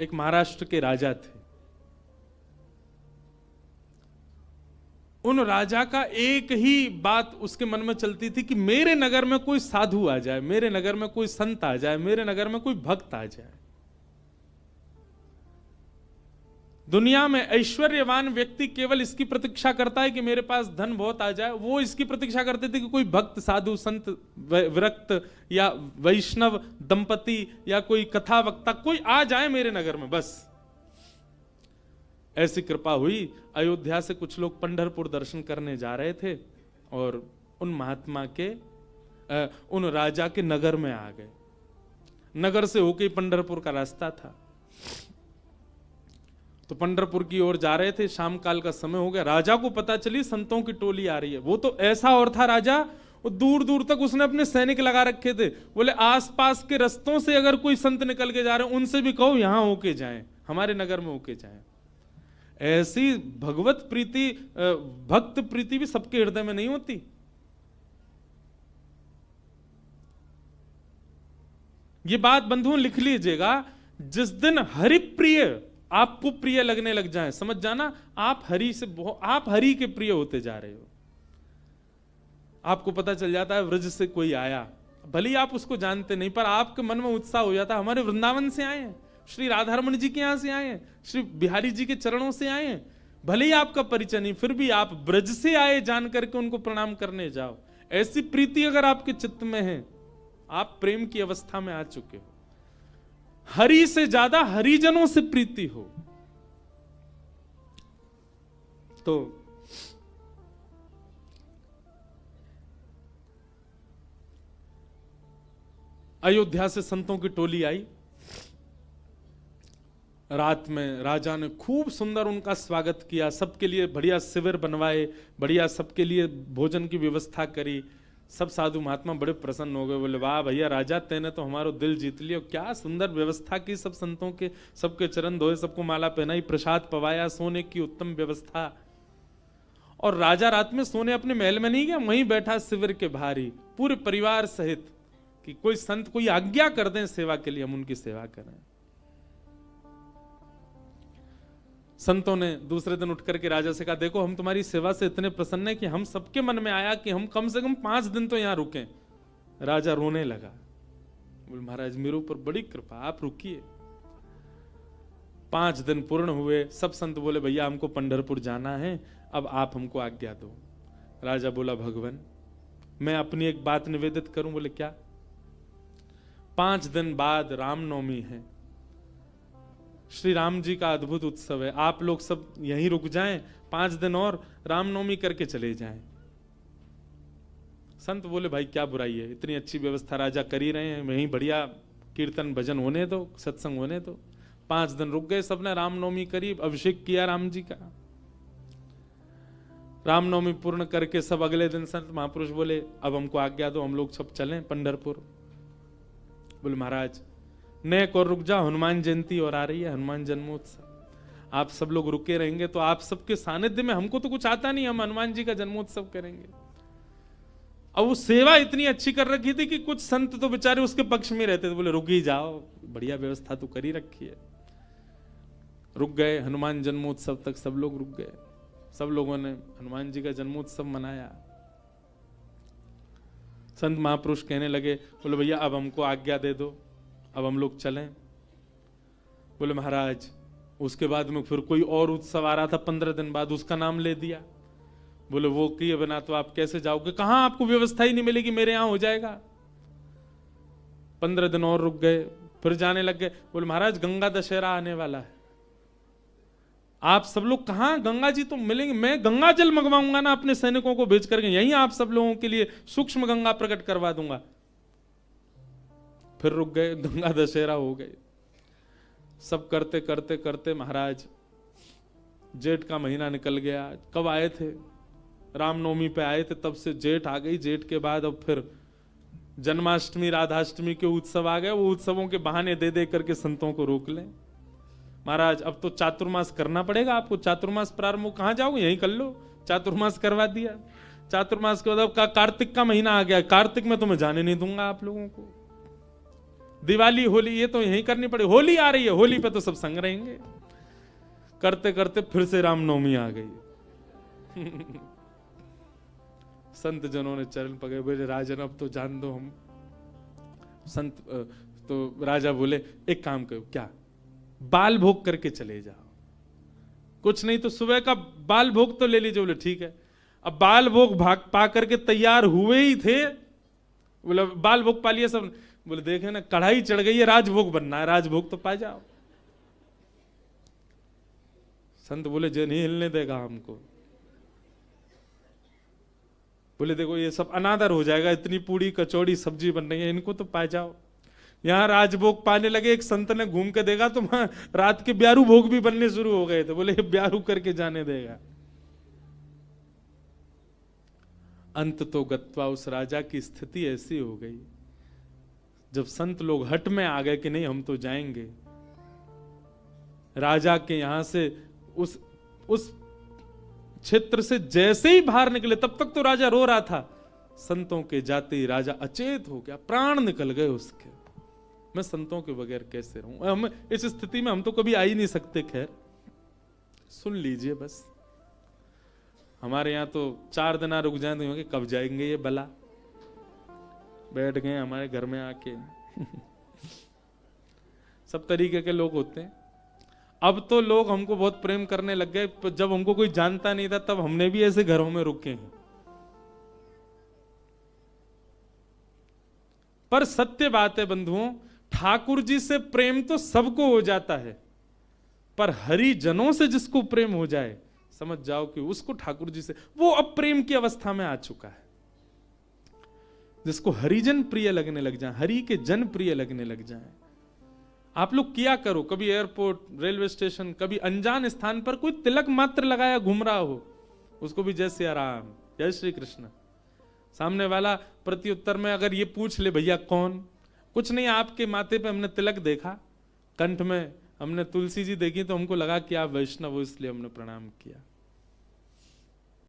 एक महाराष्ट्र के राजा थे। उन राजा का एक ही बात उसके मन में चलती थी कि मेरे नगर में कोई साधु आ जाए, मेरे नगर में कोई संत आ जाए, मेरे नगर में कोई भक्त आ जाए। दुनिया में ऐश्वर्यवान व्यक्ति केवल इसकी प्रतीक्षा करता है कि मेरे पास धन बहुत आ जाए। वो इसकी प्रतीक्षा करते थे कि कोई भक्त, साधु, संत, विरक्त या वैष्णव दंपति या कोई कथा वक्ता कोई आ जाए मेरे नगर में, बस। ऐसी कृपा हुई। अयोध्या से कुछ लोग पंढरपुर दर्शन करने जा रहे थे और उन महात्मा के उन राजा के नगर में आ गए। नगर से होके पंढरपुर का रास्ता था, तो पंढरपुर की ओर जा रहे थे। शाम काल का समय हो गया। राजा को पता चली संतों की टोली आ रही है। वो तो ऐसा और था राजा, वो दूर दूर तक उसने अपने सैनिक लगा रखे थे। बोले आसपास के रस्तों से अगर कोई संत निकल के जा रहे हैं उनसे भी कहो यहां होके जाएं, हमारे नगर में होके जाएं। ऐसी भगवत प्रीति, भक्त प्रीति भी सबके हृदय में नहीं होती। ये बात बंधुओं लिख लीजिएगा, जिस दिन हरि प्रिय आपको प्रिय लगने लग जाए, समझ जाना आप हरि से आप हरि के प्रिय होते जा रहे हो। आपको पता चल जाता है व्रज से कोई आया, भले ही आप उसको जानते नहीं, पर आपके मन में उत्साह हो जाता है हमारे वृंदावन से आए हैं, श्री राधारमण जी के यहां से आए हैं, श्री बिहारी जी के चरणों से आए हैं। भले ही आपका परिचय नहीं, फिर भी आप ब्रज से आए जान करके उनको प्रणाम करने जाओ। ऐसी प्रीति अगर आपके चित्त में है, आप प्रेम की अवस्था में आ चुके हो। हरि से ज्यादा हरिजनों से प्रीति हो तो अयोध्या से संतों की टोली आई। रात में राजा ने खूब सुंदर उनका स्वागत किया, सबके लिए बढ़िया शिविर बनवाए, बढ़िया सबके लिए भोजन की व्यवस्था करी। सब साधु महात्मा बड़े प्रसन्न हो गए। बोले वाह भैया राजा, तेने तो हमारा दिल जीत लिया, क्या सुंदर व्यवस्था की। सब संतों के सबके चरण धोए, सबको माला पहनाई, प्रसाद पवाया, सोने की उत्तम व्यवस्था। और राजा रात में सोने अपने महल में नहीं गया, वहीं बैठा शिविर के बाहर ही पूरे परिवार सहित, कि कोई संत कोई आज्ञा कर दें सेवा के लिए, हम उनकी सेवा करें। संतों ने दूसरे दिन उठ करके राजा से कहा, देखो हम तुम्हारी सेवा से इतने प्रसन्न हैं कि हम सबके मन में आया कि हम कम से कम 5 दिन तो यहां रुकें। राजा रोने लगा, बोले महाराज मेरे ऊपर बड़ी कृपा, आप रुकिए। 5 दिन पूर्ण हुए। सब संत बोले भैया हमको पंढरपुर जाना है, अब आप हमको आज्ञा दो। राजा बोला भगवान मैं अपनी एक बात निवेदित करूं। बोले क्या? 5 दिन बाद रामनवमी है, श्री राम जी का अद्भुत उत्सव है, आप लोग सब यहीं रुक जाएं, 5 दिन और रामनवमी करके चले जाएं। संत बोले भाई क्या बुराई है, इतनी अच्छी व्यवस्था राजा कर ही रहे हैं, वहीं बढ़िया कीर्तन भजन होने दो, सत्संग होने दो। 5 दिन रुक गए, सबने रामनवमी करी, अभिषेक किया राम जी का। रामनवमी पूर्ण करके सब अगले दिन संत महापुरुष बोले अब हमको आज्ञा दो, हम लोग सब चलें पंढरपुर। बोले महाराज नेक और रुक जाओ, हनुमान जयंती और आ रही है, हनुमान जन्मोत्सव, आप सब लोग रुके रहेंगे तो आप सबके सानिध्य में, हमको तो कुछ आता नहीं, हम हनुमान जी का जन्मोत्सव करेंगे। अब वो सेवा इतनी अच्छी कर रखी थी कि कुछ संत तो बेचारे उसके पक्ष में रहते थे, बोले रुक ही जाओ, बढ़िया व्यवस्था तो कर ही रखी है। रुक गए, हनुमान जन्मोत्सव तक सब लोग रुक गए। सब लोगों ने हनुमान जी का जन्मोत्सव मनाया। संत महापुरुष कहने लगे, बोले भैया अब हमको आज्ञा दे दो, अब हम लोग चलें। बोले महाराज उसके बाद में फिर कोई और उत्सव आ रहा था 15 दिन बाद, उसका नाम ले दिया। बोले वो किए बिना तो आप कैसे जाओगे, कहां आपको व्यवस्था ही नहीं मिलेगी, मेरे यहां हो जाएगा। 15 दिन और रुक गए, फिर जाने लग गए। बोले महाराज गंगा दशहरा आने वाला है, आप सब लोग कहां, गंगा जी तो मिलेंगे, मैं गंगा जल मंगवाऊंगा ना अपने सैनिकों को भेज करके, यहीं आप सब लोगों के लिए सूक्ष्म गंगा प्रकट करवा दूंगा। फिर रुक गए, गंगा दशहरा हो गए। सब करते करते करते महाराज जेठ का महीना निकल गया। कब आए थे? रामनवमी पे आए थे, तब से जेठ आ गई। जेठ के बाद अब फिर जन्माष्टमी राधाष्टमी के उत्सव आ गए। वो उत्सवों के बहाने दे दे करके संतों को रोक लें। महाराज अब तो चातुर्मास करना पड़ेगा आपको, चातुर्मास प्रारंभ, कहां जाओगे, यहीं कर लो। चातुर्मास करवा दिया। चातुर्मास के बाद कार्तिक का महीना आ गया, कार्तिक में तो मैं जाने नहीं दूंगा आप लोगों को। दिवाली होली ये तो यही करनी पड़े, होली आ रही है, होली पे तो सब संग रहेंगे। करते करते फिर से रामनवमी आ गई। संत जनों ने चरण पकड़े, बोले राजन अब तो जान दो हम। संत तो राजा बोले एक काम करो, क्या बाल भोग करके चले जाओ, कुछ नहीं तो सुबह का बाल भोग तो ले लीजिए। बोले ठीक है। अब बाल भोग भाग पा करके तैयार हुए ही थे, बोले बाल भोग पा लिया सब। बोले देखे ना कढ़ाई चढ़ गई है, राजभोग बनना है, राजभोग तो पा जाओ। संत बोले जे नहीं हिलने देगा हमको। बोले देखो ये सब अनादर हो जाएगा, इतनी पूड़ी कचौड़ी सब्जी बन रही है, इनको तो पा जाओ। यहां राजभोग पाने लगे, एक संत ने घूम के देखा तो वहां रात के ब्यारू भोग भी बनने शुरू हो गए थे। बोले ब्यारू करके जाने देगा। अंत तो गत्वा उस राजा की स्थिति ऐसी हो गई, जब संत लोग हट में आ गए कि नहीं हम तो जाएंगे, राजा के यहां से उस क्षेत्र से जैसे ही बाहर निकले, तब तक तो राजा रो रहा था, संतों के जाते ही राजा अचेत हो गया, प्राण निकल गए उसके। मैं संतों के बगैर कैसे रहूं, हम इस स्थिति में हम तो कभी आ ही नहीं सकते। खैर सुन लीजिए, बस हमारे यहां तो 4 दिन रुक जाए तो कब जाएंगे ये बला, बैठ गए हमारे घर में आके। सब तरीके के लोग होते हैं। अब तो लोग हमको बहुत प्रेम करने लग गए, जब हमको कोई जानता नहीं था तब हमने भी ऐसे घरों में रुके हैं। पर सत्य बात है बंधुओं, ठाकुर जी से प्रेम तो सबको हो जाता है, पर हरिजनों से जिसको प्रेम हो जाए, समझ जाओ कि उसको ठाकुर जी से, वो अब प्रेम की अवस्था में आ चुका है। जिसको हरिजन प्रिय लगने लग जाए, हरि के जन प्रिय लगने लग जाए। आप लोग किया करो, कभी एयरपोर्ट, रेलवे स्टेशन, कभी अनजान स्थान पर कोई तिलक मात्र लगाया घूम रहा हो, उसको भी जय सिया राम, जय श्री कृष्ण। सामने वाला प्रत्युत्तर में अगर ये पूछ ले भैया कौन, कुछ नहीं आपके माथे पे हमने तिलक देखा, कंठ में हमने तुलसी जी देखी तो हमको लगा कि आप वैष्णव हो, इसलिए हमने प्रणाम किया।